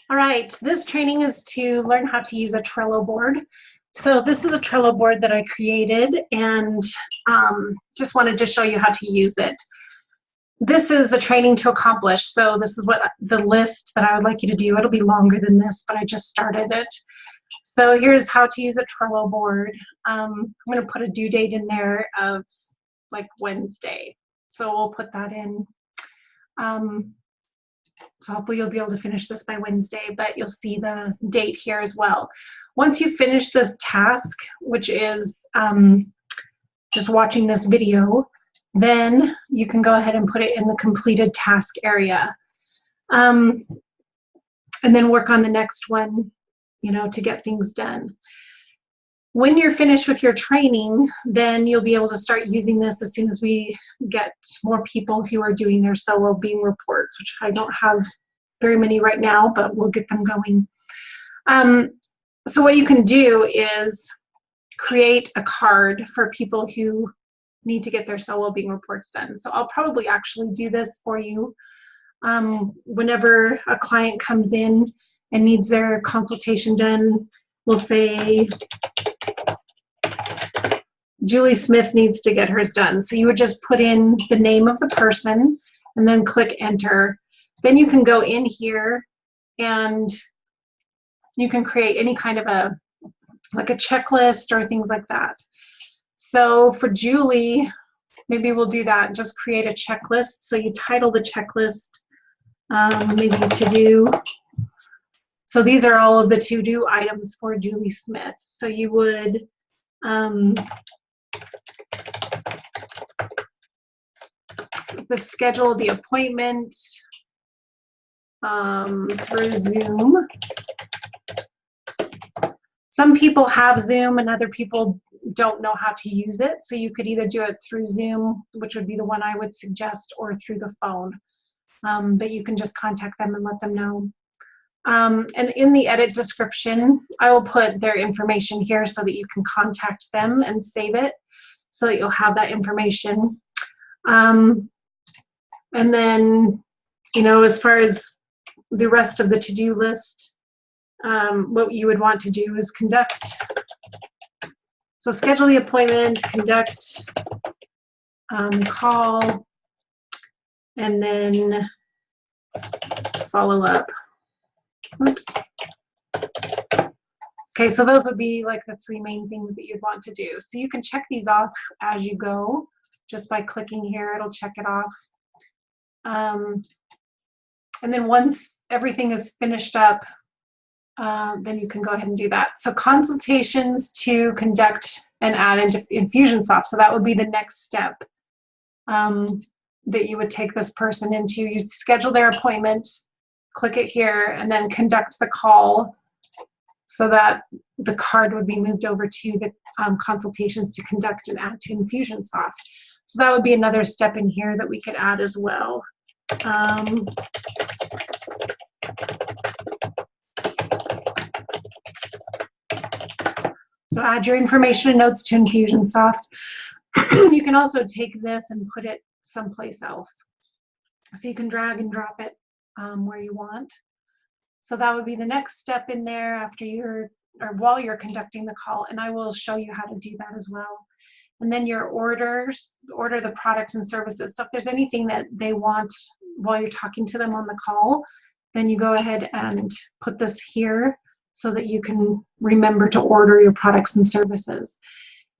All right, this training is to learn how to use a Trello board. So this is a Trello board that I created and just wanted to show you how to use it. This is the training to accomplish. So this is what the list that I would like you to do. It'll be longer than this, but I just started it. So here's how to use a Trello board. I'm going to put a due date in there of like Wednesday. So we'll put that in. So hopefully you'll be able to finish this by Wednesday, but you'll see the date here as well. Once you finish this task, which is just watching this video, then you can go ahead and put it in the completed task area. And then work on the next one, you know, to get things done. When you're finished with your training, then you'll be able to start using this as soon as we get more people who are doing their solo beam reports, which I don't have very many right now, but we'll get them going. So what you can do is create a card for people who need to get their solo beam reports done. So I'll probably actually do this for you. Whenever a client comes in and needs their consultation done, we'll say, Julie Smith needs to get hers done. So you would just put in the name of the person and then click enter. Then you can go in here and you can create any kind of like a checklist or things like that. So for Julie, maybe we'll do that, just create a checklist. So you title the checklist, maybe to do. So these are all of the to-do items for Julie Smith. So you would the schedule the appointment through Zoom. Some people have Zoom and other people don't know how to use it. So you could either do it through Zoom, which would be the one I would suggest, or through the phone. But you can just contact them and let them know. And in the edit description, I will put their information here so that you can contact them and save it so that you'll have that information. And then, you know, as far as the rest of the to-do list, what you would want to do is conduct. So schedule the appointment, conduct call, and then follow up. Oops. Okay, so those would be like the three main things that you'd want to do. So you can check these off as you go. Just by clicking here, it'll check it off. And then once everything is finished up, then you can go ahead and do that. So consultations to conduct and add into Infusionsoft. So that would be the next step that you would take this person into. You'd schedule their appointment, click it here, and then conduct the call so that the card would be moved over to the consultations to conduct and add to Infusionsoft. So that would be another step in here that we could add as well. So add your information and notes to Infusionsoft. You can also take this and put it someplace else. So you can drag and drop it where you want. So that would be the next step in there after you're, or while you're conducting the call, and I will show you how to do that as well. And then your orders, order the products and services. So if there's anything that they want while you're talking to them on the call, then you go ahead and put this here so that you can remember to order your products and services.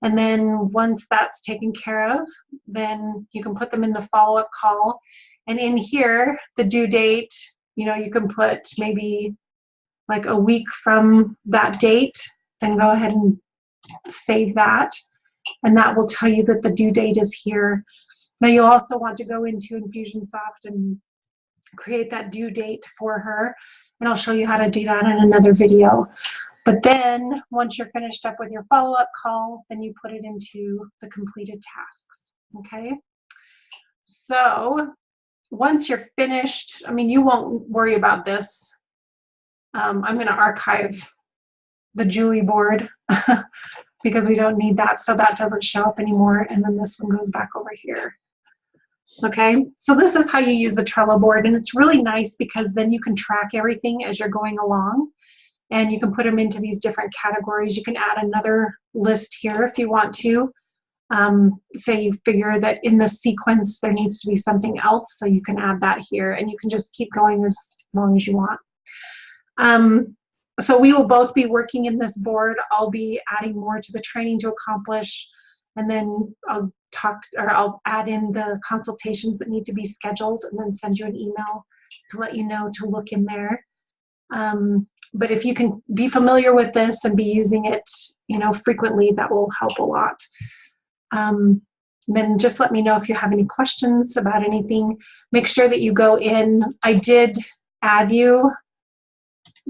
And then once that's taken care of, then you can put them in the follow-up call. And in here, the due date, you know, you can put maybe like a week from that date, then go ahead and save that. And that will tell you that the due date is here. Now you also want to go into Infusionsoft and create that due date for her. And I'll show you how to do that in another video. But then once you're finished up with your follow-up call, then you put it into the completed tasks, okay? So once you're finished, I mean, you won't worry about this. I'm gonna archive the Julie board because we don't need that, so that doesn't show up anymore, and then this one goes back over here. Okay, so this is how you use the Trello board, and it's really nice because then you can track everything as you're going along, and you can put them into these different categories. You can add another list here if you want to. Say you figure that in this sequence there needs to be something else, so you can add that here, and you can just keep going as long as you want. So we will both be working in this board. I'll be adding more to the training to accomplish, and then I'll add in the consultations that need to be scheduled, and then send you an email to let you know to look in there. But if you can be familiar with this and be using it, frequently, that will help a lot. Then just let me know if you have any questions about anything. Make sure that you go in. I did add you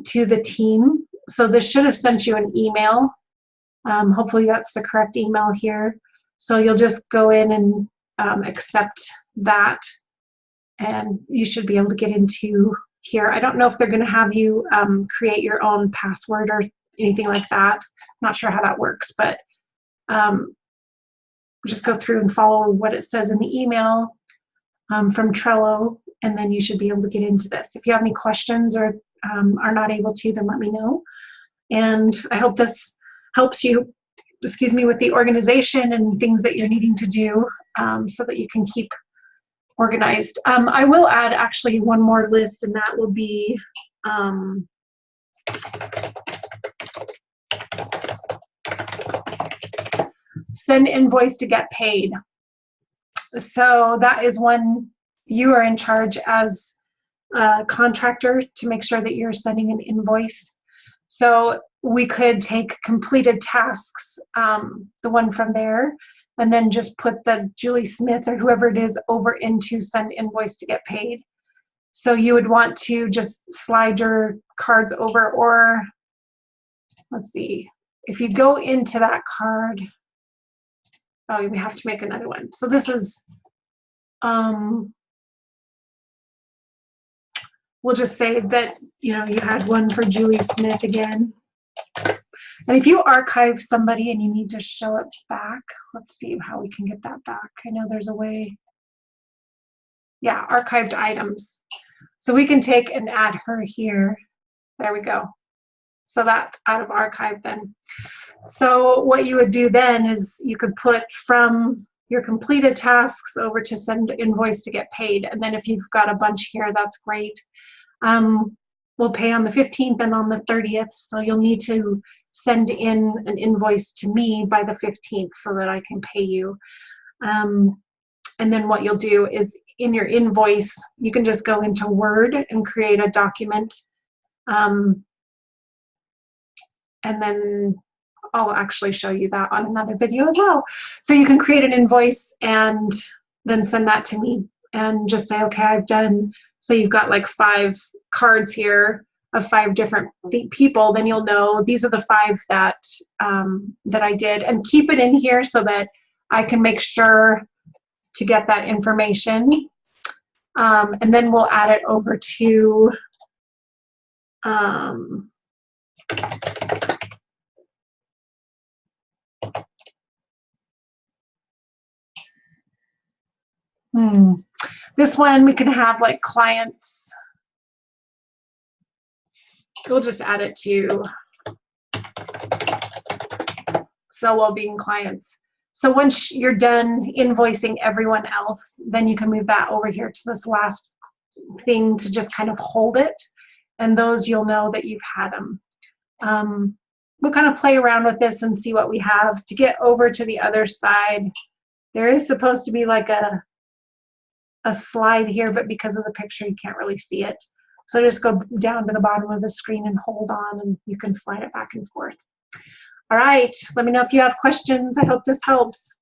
to the team, so this should have sent you an email. Hopefully that's the correct email here. So you'll just go in and accept that, and you should be able to get into here. I don't know if they're going to have you create your own password or anything like that. I'm not sure how that works, but just go through and follow what it says in the email from Trello, and then you should be able to get into this. If you have any questions or are not able to, then let me know. And I hope this helps you, with the organization and things that you're needing to do so that you can keep organized. I will add actually one more list, and that will be send invoice to get paid. So that is one you are in charge as a contractor to make sure that you're sending an invoice. So we could take completed tasks, the one from there, and then just put the Julie Smith or whoever it is over into send invoice to get paid. So you would want to just slide your cards over, or let's see, if you go into that card, oh, we have to make another one. So this is, we'll just say that, you had one for Julie Smith again. And if you archive somebody and you need to show it back, let's see how we can get that back. I know there's a way. Yeah, archived items. So we can take and add her here. There we go. So that's out of archive then. So what you would do then is you could put from your completed tasks over to send invoice to get paid. And then if you've got a bunch here, that's great. We'll pay on the 15th and on the 30th. So you'll need to send in an invoice to me by the 15th so that I can pay you. And then what you'll do is in your invoice, you can just go into Word and create a document. And then I'll actually show you that on another video as well. So you can create an invoice and then send that to me and just say, okay, I've done, so you've got like 5 cards here of 5 different people, then you'll know these are the 5 that that I did, and keep it in here so that I can make sure to get that information. And then we'll add it over to this one we can have like clients. We'll just add it to Sell Wellbeing clients. So once you're done invoicing everyone else, then you can move that over here to this last thing to just kind of hold it. And those you'll know that you've had them. We'll kind of play around with this and see what we have. To get over to the other side, there is supposed to be like a slide here, but because of the picture, you can't really see it. So just go down to the bottom of the screen and hold on, and you can slide it back and forth. All right, let me know if you have questions. I hope this helps.